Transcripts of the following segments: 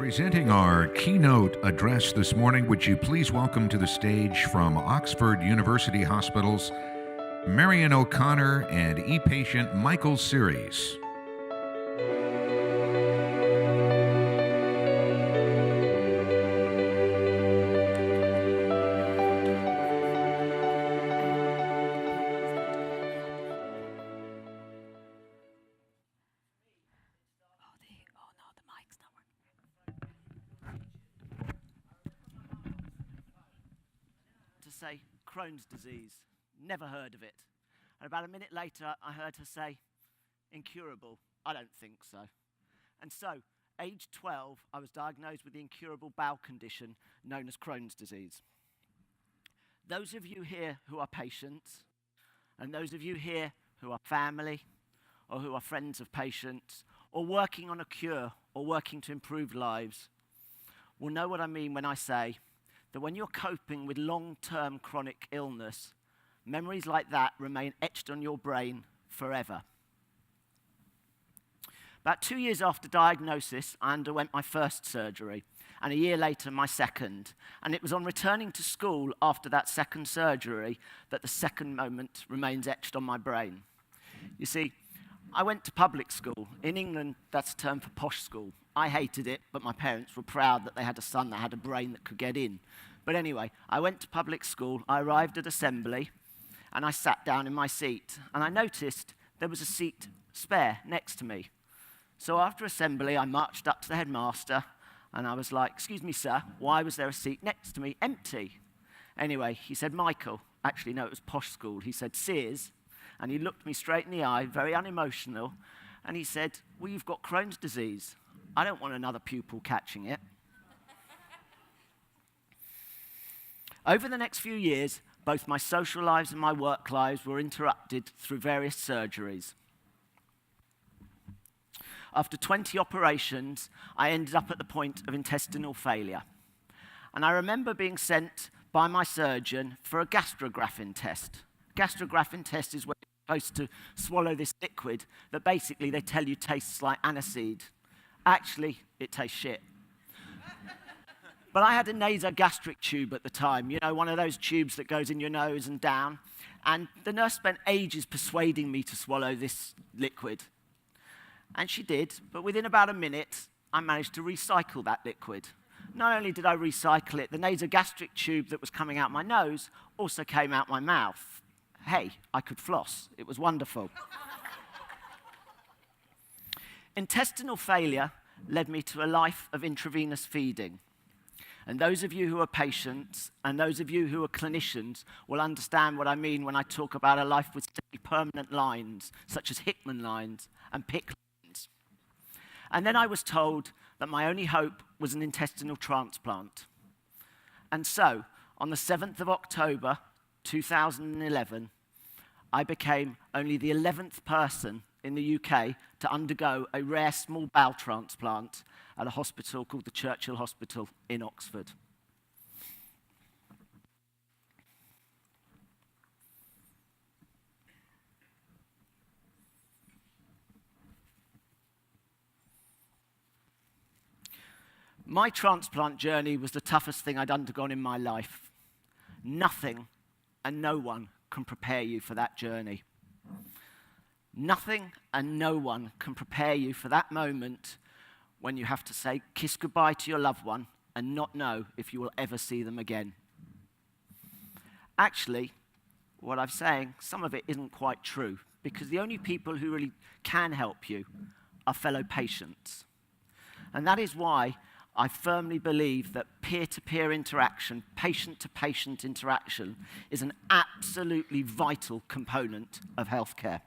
Presenting our keynote address this morning, would you please welcome to the stage from Oxford University Hospitals, Marion O'Connor and ePatient Michael Series. Say Crohn's disease, never heard of it. And about a minute later, I heard her say, incurable. I don't think so. And so, age 12, I was diagnosed with the incurable bowel condition known as Crohn's disease. Those of you here who are patients, and those of you here who are family, or who are friends of patients, or working on a cure, or working to improve lives, will know what I mean when I say that when you're coping with long-term chronic illness, memories like that remain etched on your brain forever. About 2 years after diagnosis, I underwent my first surgery, and a year later, my second. And it was on returning to school after that second surgery that the second moment remains etched on my brain. You see, I went to public school. In England, that's a term for posh school. I hated it, but my parents were proud that they had a son that had a brain that could get in. But anyway, I went to public school, I arrived at assembly, and I sat down in my seat, and I noticed there was a seat spare next to me. So after assembly, I marched up to the headmaster, and I was like, "Excuse me, sir, why was there a seat next to me empty?" Anyway, he said, "Michael," actually, no, it was posh school, he said, "Sears," and he looked me straight in the eye, very unemotional, and he said, "Well, you've got Crohn's disease. I don't want another pupil catching it." Over the next few years, both my social lives and my work lives were interrupted through various surgeries. After 20 operations, I ended up at the point of intestinal failure. And I remember being sent by my surgeon for a gastrographin test. Gastrographin test is where you're supposed to swallow this liquid that basically they tell you tastes like aniseed. Actually, it tastes shit. But I had a nasogastric tube at the time, you know, one of those tubes that goes in your nose and down. And the nurse spent ages persuading me to swallow this liquid. And she did, but within about a minute, I managed to recycle that liquid. Not only did I recycle it, the nasogastric tube that was coming out my nose also came out my mouth. Hey, I could floss. It was wonderful. Intestinal failure led me to a life of intravenous feeding. And those of you who are patients and those of you who are clinicians will understand what I mean when I talk about a life with permanent lines, such as Hickman lines and PICC lines. And then I was told that my only hope was an intestinal transplant. And so, on the 7th of October, 2011, I became only the 11th person in the UK to undergo a rare small bowel transplant at a hospital called the Churchill Hospital in Oxford. My transplant journey was the toughest thing I'd undergone in my life. Nothing and no one can prepare you for that journey. Nothing and no one can prepare you for that moment when you have to say kiss goodbye to your loved one and not know if you will ever see them again. Actually, what I'm saying, some of it isn't quite true, because the only people who really can help you are fellow patients. And that is why I firmly believe that peer-to-peer interaction, patient-to-patient interaction, is an absolutely vital component of healthcare.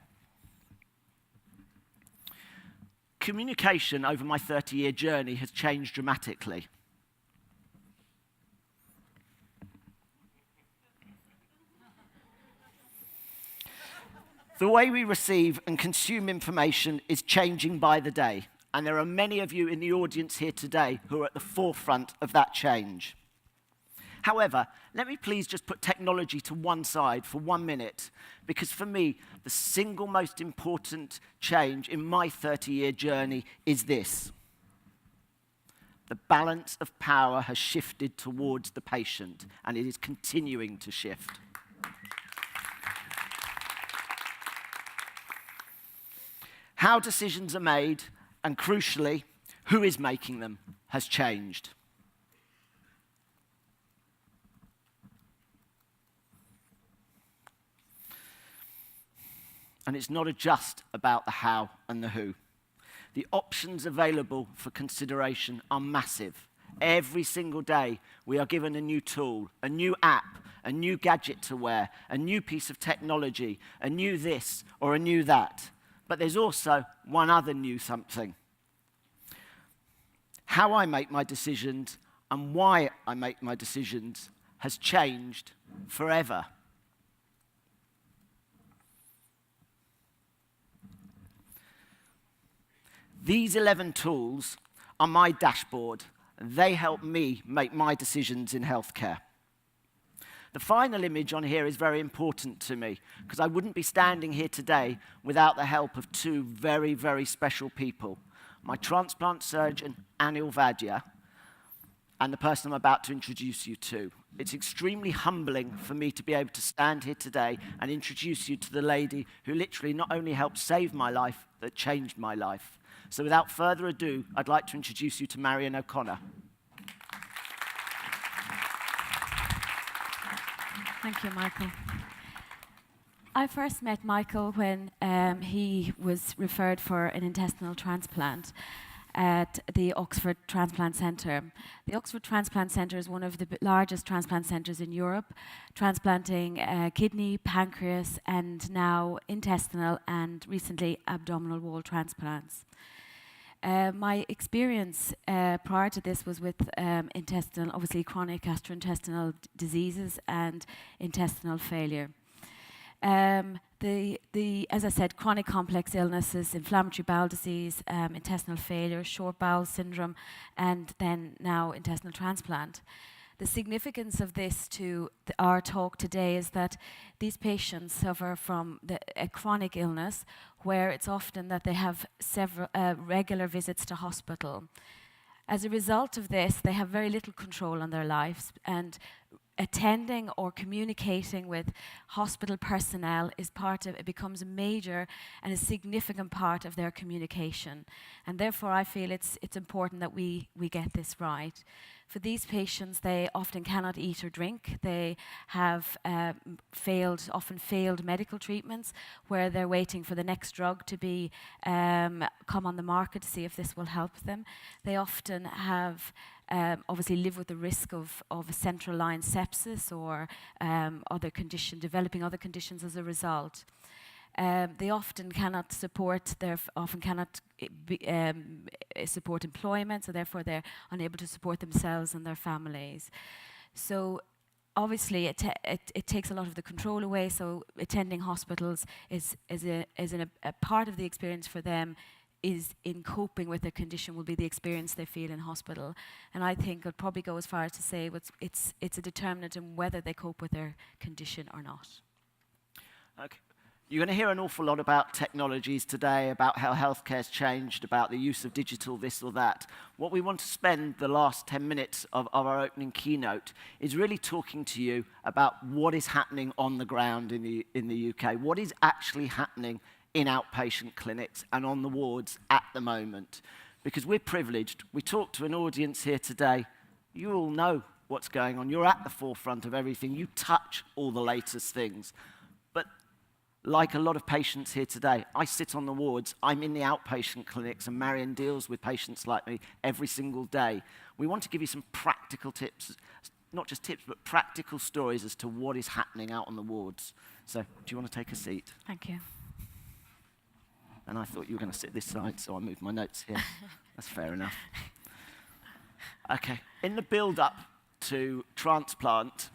Communication over my 30-year journey has changed dramatically. The way we receive and consume information is changing by the day, and there are many of you in the audience here today who are at the forefront of that change. However, let me please just put technology to one side for 1 minute, because for me, the single most important change in my 30-year journey is this: the balance of power has shifted towards the patient, and it is continuing to shift. How decisions are made, and crucially, who is making them, has changed. And it's not just about the how and the who. The options available for consideration are massive. Every single day, we are given a new tool, a new app, a new gadget to wear, a new piece of technology, a new this or a new that. But there's also one other new something. How I make my decisions and why I make my decisions has changed forever. These 11 tools are my dashboard. They help me make my decisions in healthcare. The final image on here is very important to me because I wouldn't be standing here today without the help of two very, very special people. My transplant surgeon, Anil Vaidya, and the person I'm about to introduce you to. It's extremely humbling for me to be able to stand here today and introduce you to the lady who literally not only helped save my life, but changed my life. So without further ado, I'd like to introduce you to Marion O'Connor. Thank you, Michael. I first met Michael when he was referred for an intestinal transplant at the Oxford Transplant Centre. The Oxford Transplant Centre is one of the largest transplant centres in Europe, transplanting kidney, pancreas, and now intestinal and recently abdominal wall transplants. My experience prior to this was with intestinal, obviously chronic gastrointestinal diseases and intestinal failure. As I said, chronic complex illnesses, inflammatory bowel disease, intestinal failure, short bowel syndrome, and then now intestinal transplant. The significance of this to our talk today is that these patients suffer from a chronic illness where it's often that they have several regular visits to hospital. As a result of this, they have very little control on their lives, and attending or communicating with hospital personnel is it becomes a major and a significant part of their communication. And therefore I feel it's important that we get this right. For these patients, they often cannot eat or drink. They have often failed medical treatments where they're waiting for the next drug to be come on the market to see if this will help them. They often have obviously live with the risk of a central line sepsis or developing other conditions as a result. They often cannot support support employment, so therefore they're unable to support themselves and their families. So obviously it takes a lot of the control away, so attending hospitals is a part of the experience for them is in coping with their condition will be the experience they feel in hospital. And I think I'd probably go as far as to say it's a determinant in whether they cope with their condition or not. Okay. You're going to hear an awful lot about technologies today, about how healthcare's changed, about the use of digital this or that. What we want to spend the last 10 minutes of our opening keynote is really talking to you about what is happening on the ground in the UK, what is actually happening in outpatient clinics and on the wards at the moment. Because we're privileged. We talk to an audience here today. You all know what's going on. You're at the forefront of everything. You touch all the latest things. But like a lot of patients here today, I sit on the wards, I'm in the outpatient clinics, and Marion deals with patients like me every single day. We want to give you some practical tips, not just tips, but practical stories as to what is happening out on the wards. So, do you want to take a seat? Thank you. And I thought you were going to sit this side, so I moved my notes here. That's fair enough. Okay, in the build-up to transplant,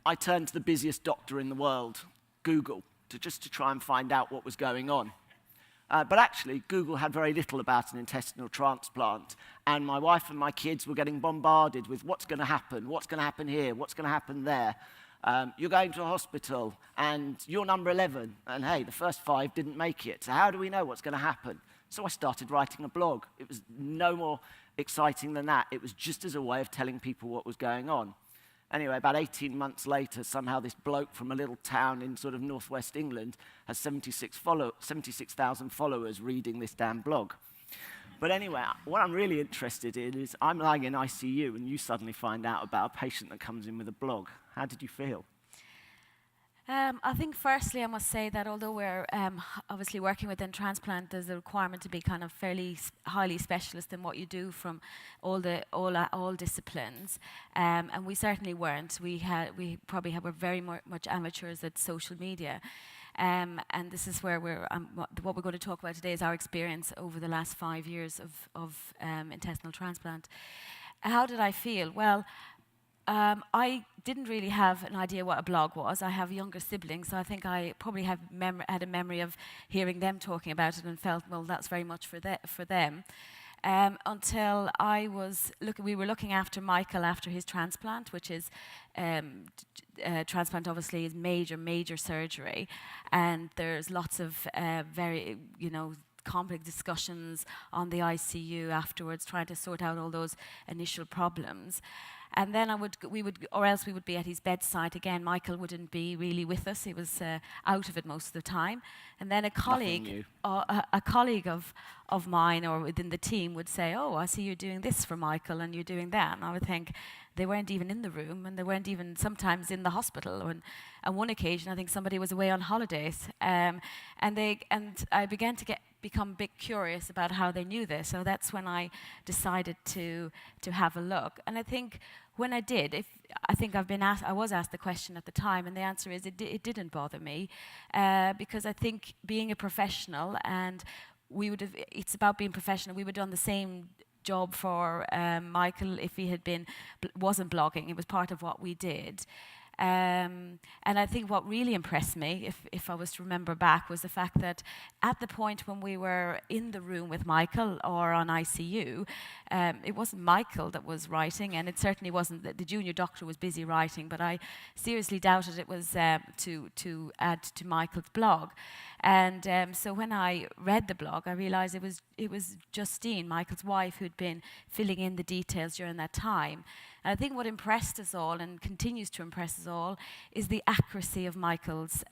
I turned to the busiest doctor in the world, Google, to try and find out what was going on. But actually, Google had very little about an intestinal transplant, and my wife and my kids were getting bombarded with what's going to happen here, what's going to happen there. You're going to a hospital, and you're number 11, and hey, the first 5 didn't make it, so how do we know what's going to happen? So I started writing a blog. It exciting than that. It was just as a way of telling people what was going on. Anyway, about 18 months later, somehow this bloke from a little town in sort of northwest England has 76,000 followers reading this damn blog. But anyway, what I'm really interested in is I'm lying in ICU and you suddenly find out about a patient that comes in with a blog. How did you feel? I think firstly I must say that although we're obviously working within transplant, there's a requirement to be kind of fairly highly specialist in what you do from all disciplines, and we certainly weren't. We probably were very much amateurs at social media, and this is where what we're going to talk about today is our experience over the last 5 years of intestinal transplant. How did I feel? Well, I didn't really have an idea what a blog was. I have younger siblings, so I think I probably had a memory of hearing them talking about it and felt, well, that's very much for them. Until we were looking after Michael after his transplant, which is transplant obviously is major surgery, and there's lots of very complex discussions on the ICU afterwards, trying to sort out all those initial problems. And then we would be at his bedside again. Michael wouldn't be really with us; he was out of it most of the time. And then a colleague of mine or within the team would say, "Oh, I see you're doing this for Michael, and you're doing that." And I would think they weren't even in the room, and they weren't even sometimes in the hospital. And on one occasion, I think somebody was away on holidays, and I began to become a bit curious about how they knew this. So that's when I decided to have a look. And I think when I did, I was asked the question at the time, and the answer is it didn't bother me, because I think being a professional, and it's about being professional. We would have done the same job for Michael if he wasn't blogging. It was part of what we did. And I think what really impressed me, if I was to remember back, was the fact that at the point when we were in the room with Michael or on ICU, it wasn't Michael that was writing, and it certainly wasn't that the junior doctor was busy writing, but I seriously doubted it was to add to Michael's blog. And so when I read the blog, I realized it was Justine, Michael's wife, who'd been filling in the details during that time. And I think what impressed us all, and continues to impress us all, is the accuracy of Michael's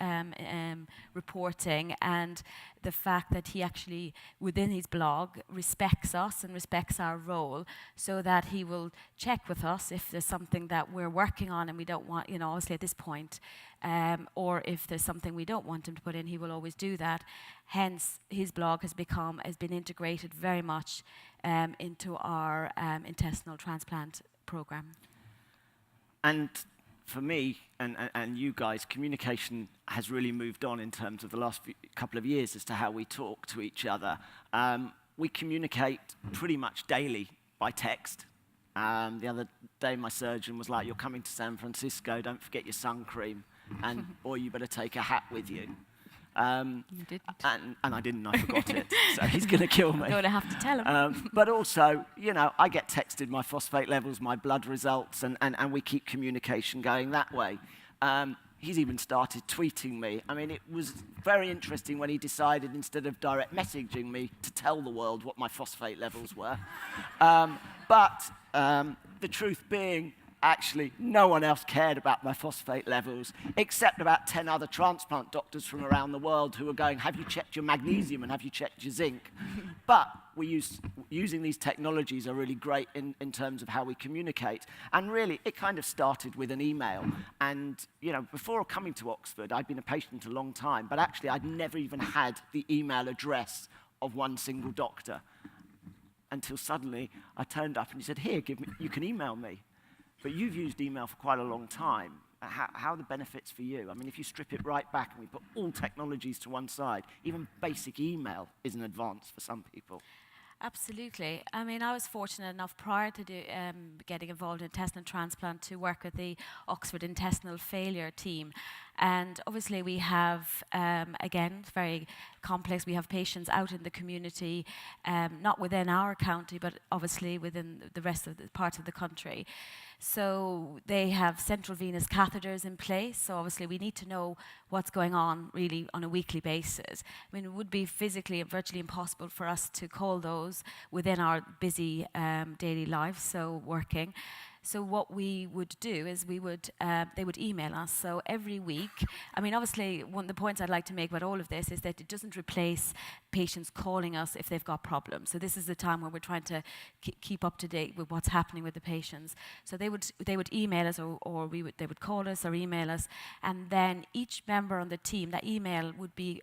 reporting, and the fact that he actually, within his blog, respects us and respects our role, so that he will check with us if there's something that we're working on and we don't want, obviously at this point, or if there's something we don't want him to put in, he will always do that. Hence, his blog has been integrated very much into our intestinal transplant program. And for me and you guys, communication has really moved on in terms of the last couple of years as to how we talk to each other. We communicate pretty much daily by text. The other day my surgeon was like, "You're coming to San Francisco, don't forget your sun cream, or you better take a hat with you." You didn't. And I didn't, I forgot it. So he's going to kill me. I'm going to have to tell him. But also, I get texted my phosphate levels, my blood results, and we keep communication going that way. He's even started tweeting me. I mean, it was very interesting when he decided, instead of direct messaging me, to tell the world what my phosphate levels were. But the truth being, actually, no one else cared about my phosphate levels, except about 10 other transplant doctors from around the world who were going, "Have you checked your magnesium and have you checked your zinc?" But using these technologies are really great in terms of how we communicate. And really, it kind of started with an email. And, before coming to Oxford, I'd been a patient a long time, but actually I'd never even had the email address of one single doctor. Until suddenly I turned up and he said, "Here, you can email me." But you've used email for quite a long time. How are the benefits for you? I mean, if you strip it right back and we put all technologies to one side, even basic email is an advance for some people. Absolutely. I mean, I was fortunate enough prior to getting involved in intestinal transplant to work with the Oxford intestinal failure team. And obviously we have, again, very complex. We have patients out in the community, not within our county, but obviously within the rest of the parts of the country. So they have central venous catheters in place. So obviously we need to know what's going on really on a weekly basis. I mean, it would be physically and virtually impossible for us to call those within our busy daily lives, so working. So what we would do is they would email us. So every week, I mean, obviously, one of the points I'd like to make about all of this is that it doesn't replace patients calling us if they've got problems. So this is the time when we're trying to keep up to date with what's happening with the patients. So they would email us, or they would call us or email us, and then each member on the team, that email would be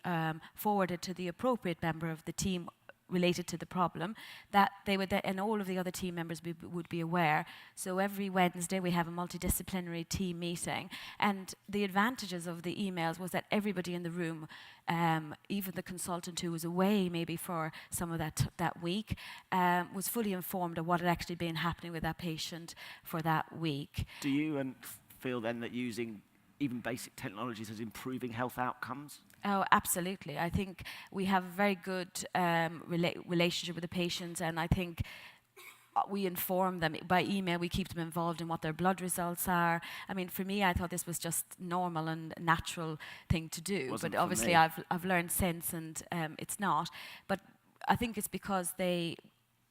forwarded to the appropriate member of the team related to the problem, that they would, and all of the other team members would be aware. So every Wednesday we have a multidisciplinary team meeting, and the advantages of the emails was that everybody in the room, even the consultant who was away maybe for some of that week, was fully informed of what had actually been happening with that patient for that week. Do you feel then that using even basic technologies is improving health outcomes? Oh, absolutely. I think we have a very good relationship with the patients, and I think we inform them by email. We keep them involved in what their blood results are. I mean, for me, I thought this was just normal and natural thing to do. Wasn't but for obviously, me. I've learned since, and it's not. But I think it's because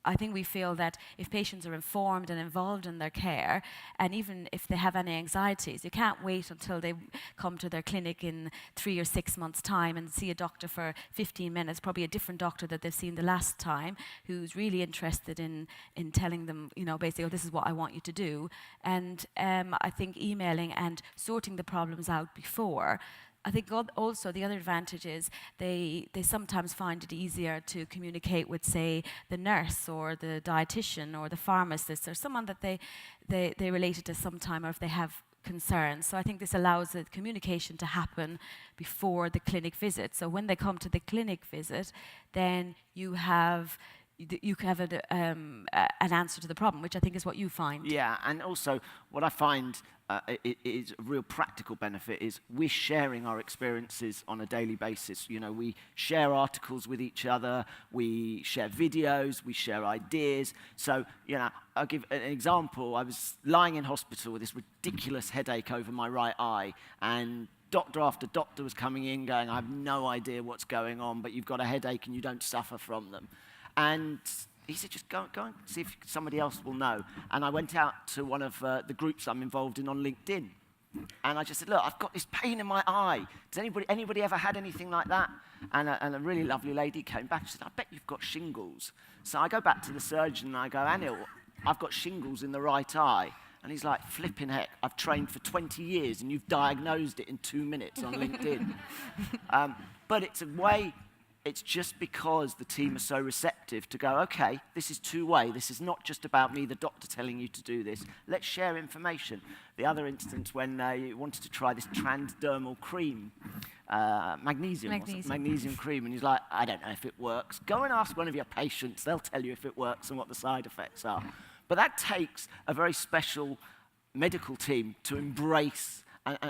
I think we feel that if patients are informed and involved in their care, and even if they have any anxieties, you can't wait until they come to their clinic in 3 or 6 months' time and see a doctor for 15 minutes, probably a different doctor that they've seen the last time, who's really interested in telling them, basically, this is what I want you to do. And I think emailing and sorting the problems out before. I think also the other advantage is they sometimes find it easier to communicate with, say, the nurse or the dietitian or the pharmacist or someone that they related to sometime, or if they have concerns. So I think this allows the communication to happen before the clinic visit. So when they come to the clinic visit, then you have an answer to the problem, which I think is what you find. Yeah, and also what I find is a real practical benefit is we're sharing our experiences on a daily basis. We share articles with each other, we share videos, we share ideas. So, I'll give an example. I was lying in hospital with this ridiculous headache over my right eye, and doctor after doctor was coming in going, I have no idea what's going on, but you've got a headache and you don't suffer from them. And he said, just go and see if somebody else will know. And I went out to one of the groups I'm involved in on LinkedIn. And I just said, look, I've got this pain in my eye. Does anybody ever had anything like that? And a really lovely lady came back and said, I bet you've got shingles. So I go back to the surgeon and I go, Anil, I've got shingles in the right eye. And he's like, flipping heck, I've trained for 20 years and you've diagnosed it in 2 minutes on LinkedIn. But it's a way. It's just because the team are so receptive to go, okay, this is two-way. This is not just about me, the doctor, telling you to do this. Let's share information. The other instance when you wanted to try this transdermal cream, magnesium cream, and he's like, I don't know if it works. Go and ask one of your patients. They'll tell you if it works and what the side effects are. But that takes a very special medical team to embrace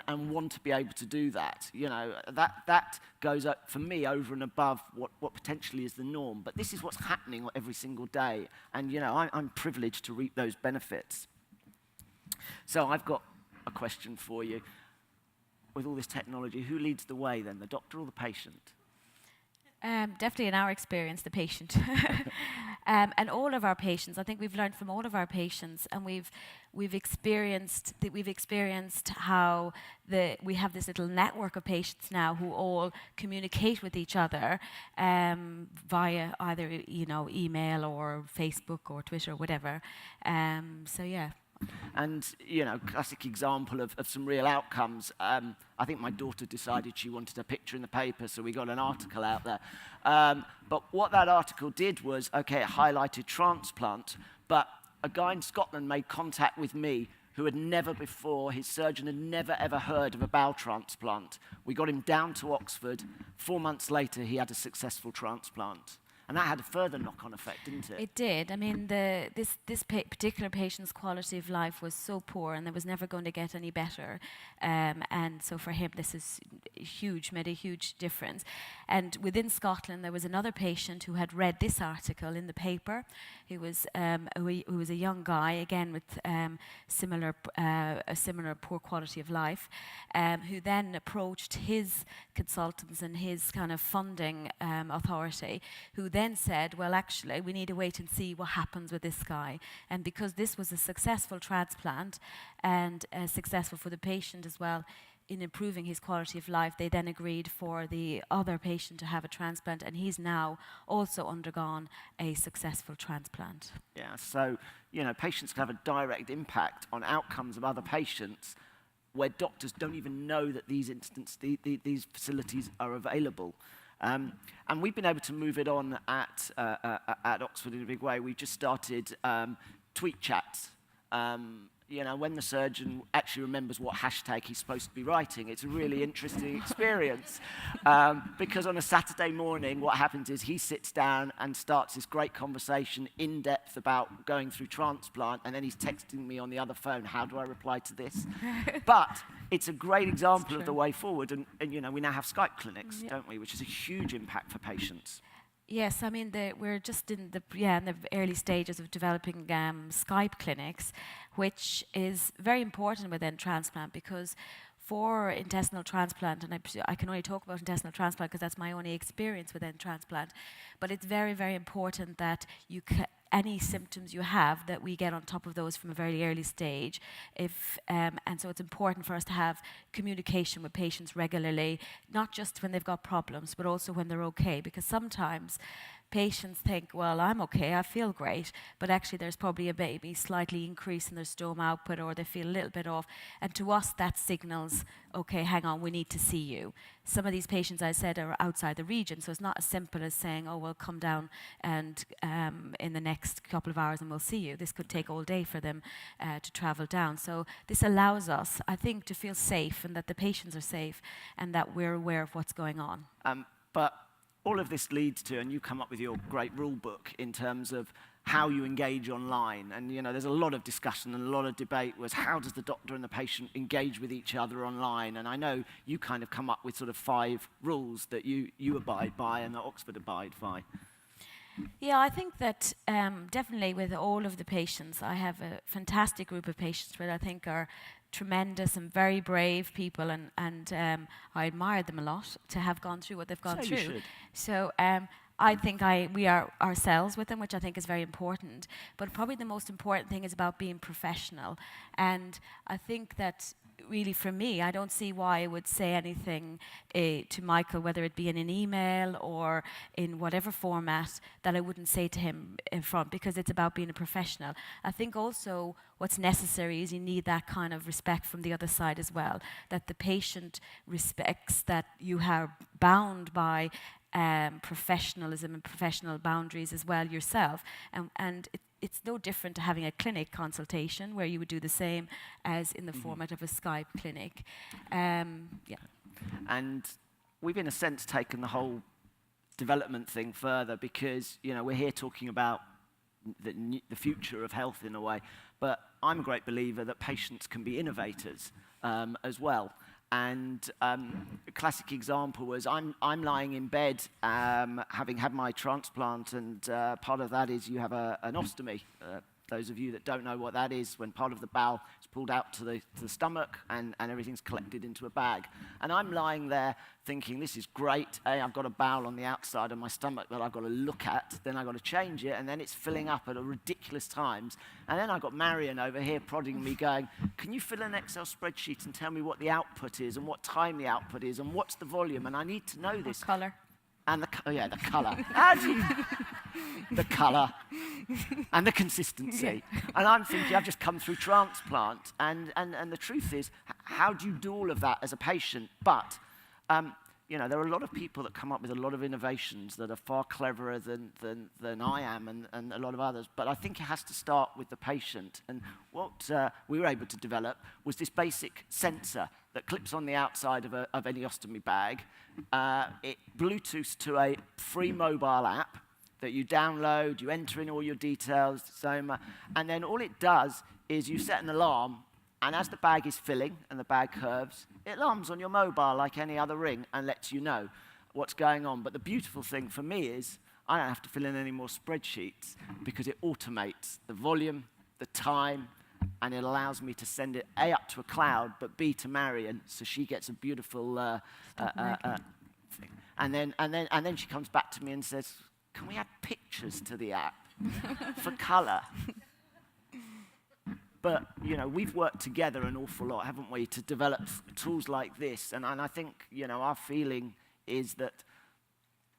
and want to be able to do that. That goes up, for me, over and above what potentially is the norm. But this is what's happening every single day. And, I'm privileged to reap those benefits. So I've got a question for you. With all this technology, who leads the way then, the doctor or the patient? Definitely in our experience, the patient. And all of our patients, I think we've learned from all of our patients, and we've experienced how we have this little network of patients now who all communicate with each other via either email or Facebook or Twitter or whatever. So yeah. And, classic example of some real outcomes. I think my daughter decided she wanted a picture in the paper, so we got an article out there. But what that article did was, okay, it highlighted transplant, but a guy in Scotland made contact with me who had never before, his surgeon had never ever heard of a bowel transplant. We got him down to Oxford. 4 months later, he had a successful transplant. And that had a further knock-on effect, didn't it? It did. I mean, this particular patient's quality of life was so poor, and it was never going to get any better. And so for him, this is huge, made a huge difference. And within Scotland, there was another patient who had read this article in the paper. He was who was a young guy, again with a similar poor quality of life, who then approached his consultants and his kind of funding authority, who then said, well, actually, we need to wait and see what happens with this guy. And because this was a successful transplant and successful for the patient as well in improving his quality of life, they then agreed for the other patient to have a transplant, and he's now also undergone a successful transplant. Yeah, so, patients can have a direct impact on outcomes of other patients where doctors don't even know that these facilities are available. And we've been able to move it on at Oxford in a big way. We've just started tweet chats. When the surgeon actually remembers what hashtag he's supposed to be writing, it's a really interesting experience. Because on a Saturday morning, what happens is he sits down and starts this great conversation in depth about going through transplant, and then he's texting me on the other phone, how do I reply to this? But it's a great example of the way forward, and we now have Skype clinics, don't we, which is a huge impact for patients. Yes, I mean, we're just in the early stages of developing Skype clinics, which is very important within transplant, because for intestinal transplant, and I can only talk about intestinal transplant because that's my only experience within transplant, but it's very, very important that any symptoms you have, that we get on top of those from a very early stage. And so it's important for us to have communication with patients regularly, not just when they've got problems, but also when they're okay. Because sometimes patients think, well, I'm okay, I feel great, but actually there's probably a maybe slightly increase in their stoma output, or they feel a little bit off. And to us, that signals, okay, hang on, we need to see you. Some of these patients, I said, are outside the region, so it's not as simple as saying, oh, well, come down and in the next couple of hours and we'll see you. This could take all day for them to travel down. So this allows us, I think, to feel safe, and that the patients are safe, and that we're aware of what's going on. But all of this leads to, and you come up with your great rule book in terms of how you engage online. And there's a lot of discussion and a lot of debate was how does the doctor and the patient engage with each other online? And I know you kind of come up with sort of 5 rules that you abide by and that Oxford abide by. Yeah, I think that definitely with all of the patients, I have a fantastic group of patients that I think are tremendous and very brave people, and I admire them a lot to have gone through what they've gone through. You should. So I think we are ourselves with them, which I think is very important. But probably the most important thing is about being professional. And I think that really for me, I don't see why I would say anything to Michael, whether it be in an email or in whatever format, that I wouldn't say to him in front, because it's about being a professional. I think also what's necessary is you need that kind of respect from the other side as well, that the patient respects that you are bound by professionalism and professional boundaries as well yourself. And it's no different to having a clinic consultation where you would do the same as in the format of a Skype clinic. And we've in a sense taken the whole development thing further, because we're here talking about the future of health in a way, but I'm a great believer that patients can be innovators as well. And a classic example was I'm lying in bed having had my transplant, and part of that is you have an ostomy. Those of you that don't know what that is, when part of the bowel is pulled out to the stomach and everything's collected into a bag. And I'm lying there thinking, this is great. I've got a bowel on the outside of my stomach that I've got to look at, then I've got to change it, and then it's filling up at ridiculous times. And then I've got Marion over here prodding me going, can you fill an Excel spreadsheet and tell me what the output is and what time the output is and what's the volume? And I need to know this. Colour. And the colour. The colour and the consistency. Yeah. And I'm thinking, I've just come through transplant. And the truth is, how do you do all of that as a patient? But, there are a lot of people that come up with a lot of innovations that are far cleverer than I am and a lot of others. But I think it has to start with the patient. And what we were able to develop was this basic sensor that clips on the outside of any ostomy bag. It Bluetooths to a free mobile app, that you download, you enter in all your details, Soma, and then all it does is you set an alarm, and as the bag is filling and the bag curves, it alarms on your mobile like any other ring and lets you know what's going on. But the beautiful thing for me is I don't have to fill in any more spreadsheets because it automates the volume, the time, and it allows me to send it A, up to a cloud, but B, to Marion, so she gets a beautiful thing. And then she comes back to me and says, can we add pictures to the app for color? But, you know, we've worked together an awful lot, haven't we, to develop tools like this. And I think, you know, our feeling is that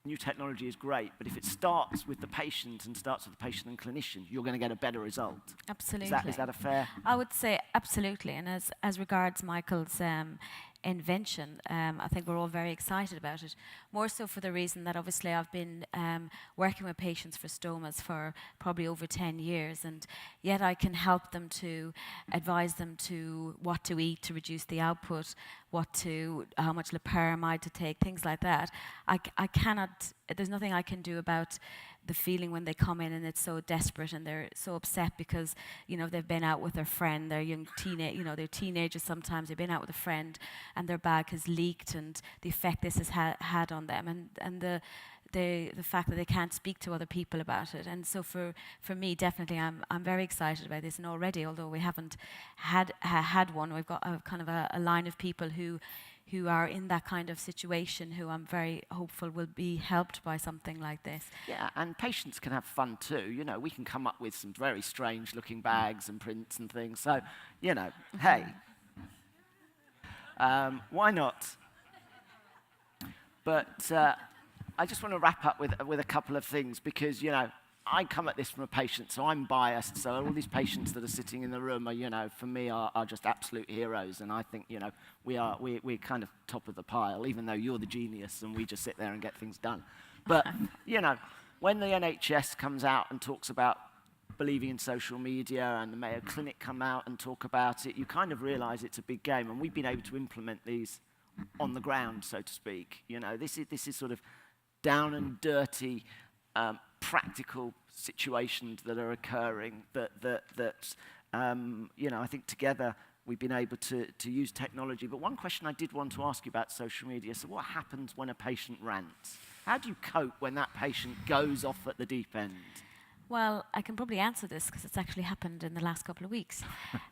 new technology is great, but if it starts with the patient and starts with the patient and clinician, you're going to get a better result. Absolutely. Is that a fair? I would say absolutely. And as regards Michael's invention, I think we're all very excited about it. More so for the reason that obviously I've been working with patients for stomas for probably over 10 years, and yet I can help them to advise them to what to eat to reduce the output, how much loperamide to take, things like that. I cannot, there's nothing I can do about the feeling when they come in and it's so desperate and they're so upset because, you know, they've been out with their friend, they're they're teenagers sometimes, they've been out with a friend and their bag has leaked, and the effect this has had on them, and the fact that they can't speak to other people about it. And so for me, definitely, I'm very excited about this. And already, although we haven't had one, we've got a kind of a line of people who are in that kind of situation, who I'm very hopeful will be helped by something like this. Yeah, and patients can have fun too. You know, we can come up with some very strange looking bags and prints and things. So, you know, hey, why not? But I just want to wrap up with a couple of things, because, you know, I come at this from a patient, so I'm biased. So all these patients that are sitting in the room are, you know, for me are just absolute heroes. And I think, you know, we're kind of top of the pile, even though you're the genius and we just sit there and get things done. But, you know, when the NHS comes out and talks about believing in social media, and the Mayo Clinic come out and talk about it, you kind of realize it's a big game. And we've been able to implement these on the ground, so to speak. You know, this is sort of down and dirty, practical situations that are occurring that you know, I think together we've been able to use technology. But one question I did want to ask you about social media, so what happens when a patient rants? How do you cope when that patient goes off at the deep end? Well, I can probably answer this because it's actually happened in the last couple of weeks.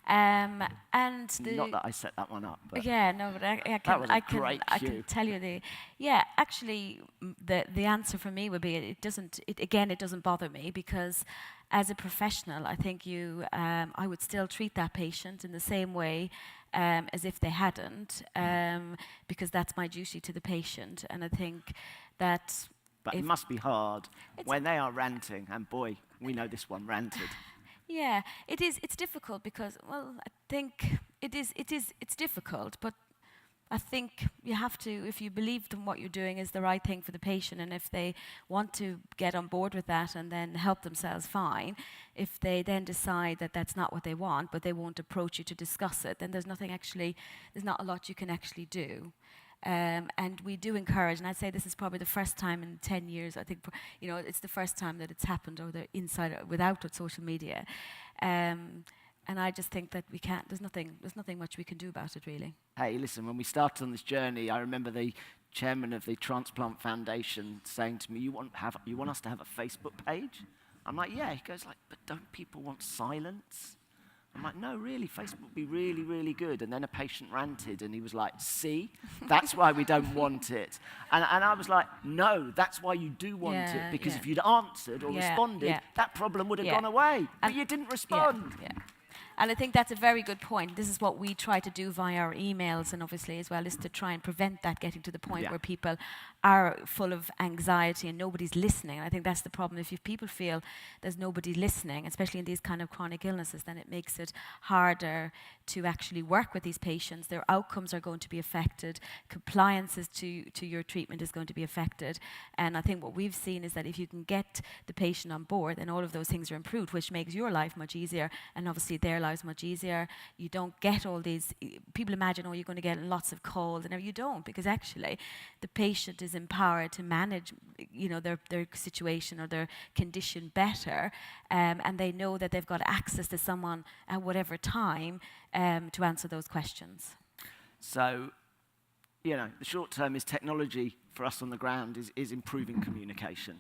And not that I set that one up. But yeah, no, but I can tell you actually the answer for me would be it doesn't bother me, because as a professional, I think I would still treat that patient in the same way as if they hadn't, because that's my duty to the patient, and I think that. But it must be hard when they are ranting, and boy, we know this one ranted. Yeah, it is. It's difficult because, well, I think it's difficult, but I think you have to, if you believe that what you're doing is the right thing for the patient, and if they want to get on board with that and then help themselves, fine. If they then decide that that's not what they want, but they won't approach you to discuss it, then there's not a lot you can actually do. And we do encourage, and I'd say this is probably the first time in 10 years, I think, you know, it's the first time that it's happened, or the inside without social media. And I just think that there's nothing much we can do about it, really. Hey, listen, when we started on this journey, I remember the chairman of the Transplant Foundation saying to me, you want us to have a Facebook page? I'm like, yeah. He goes like, but don't people want silence? I'm like, no, really, Facebook would be really, really good. And then a patient ranted, and he was like, see, that's why we don't want it. And I was like, no, that's why you do want it, because if you'd answered or responded, that problem would have gone away. But you didn't respond. Yeah. And I think that's a very good point. This is what we try to do via our emails, and obviously as well, is to try and prevent that getting to the point where people are full of anxiety and nobody's listening. And I think that's the problem. If people feel there's nobody listening, especially in these kind of chronic illnesses, then it makes it harder to actually work with these patients. Their outcomes are going to be affected. Compliance to your treatment is going to be affected. And I think what we've seen is that if you can get the patient on board, then all of those things are improved, which makes your life much easier, and obviously their lives much easier. You don't get all these, people imagine, oh, you're going to get lots of calls, and you don't, because actually the patient is empowered to manage, their situation or their condition better, and they know that they've got access to someone at whatever time to answer those questions. So, the short term is technology for us on the ground is improving communication.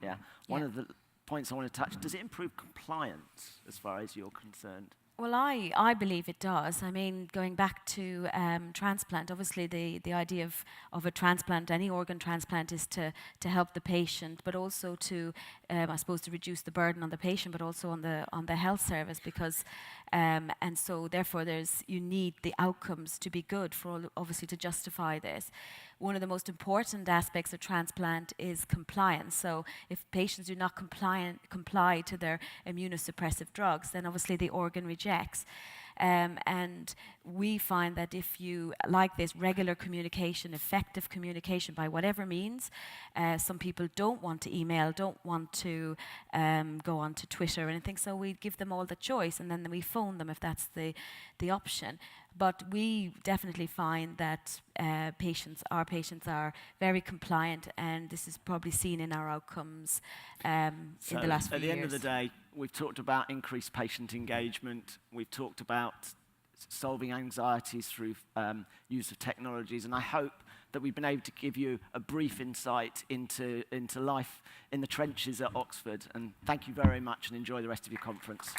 Yeah. One of the points I want to touch, does it improve compliance as far as you're concerned? Well, I believe it does. I mean, going back to transplant, obviously the idea of a transplant, any organ transplant, is to help the patient, but also to, I suppose, to reduce the burden on the patient, but also on the health service, because, and so therefore you need the outcomes to be good obviously to justify this. One of the most important aspects of transplant is compliance. So if patients do not comply to their immunosuppressive drugs, then obviously the organ rejects. And we find that if you like this regular communication, effective communication by whatever means, some people don't want to email, don't want to go on to Twitter or anything, so we give them all the choice, and then we phone them if that's the option. But we definitely find that our patients are very compliant, and this is probably seen in our outcomes in the last few years. At the end of the day, we've talked about increased patient engagement. We've talked about solving anxieties through use of technologies, and I hope that we've been able to give you a brief insight into life in the trenches at Oxford. And thank you very much, and enjoy the rest of your conference.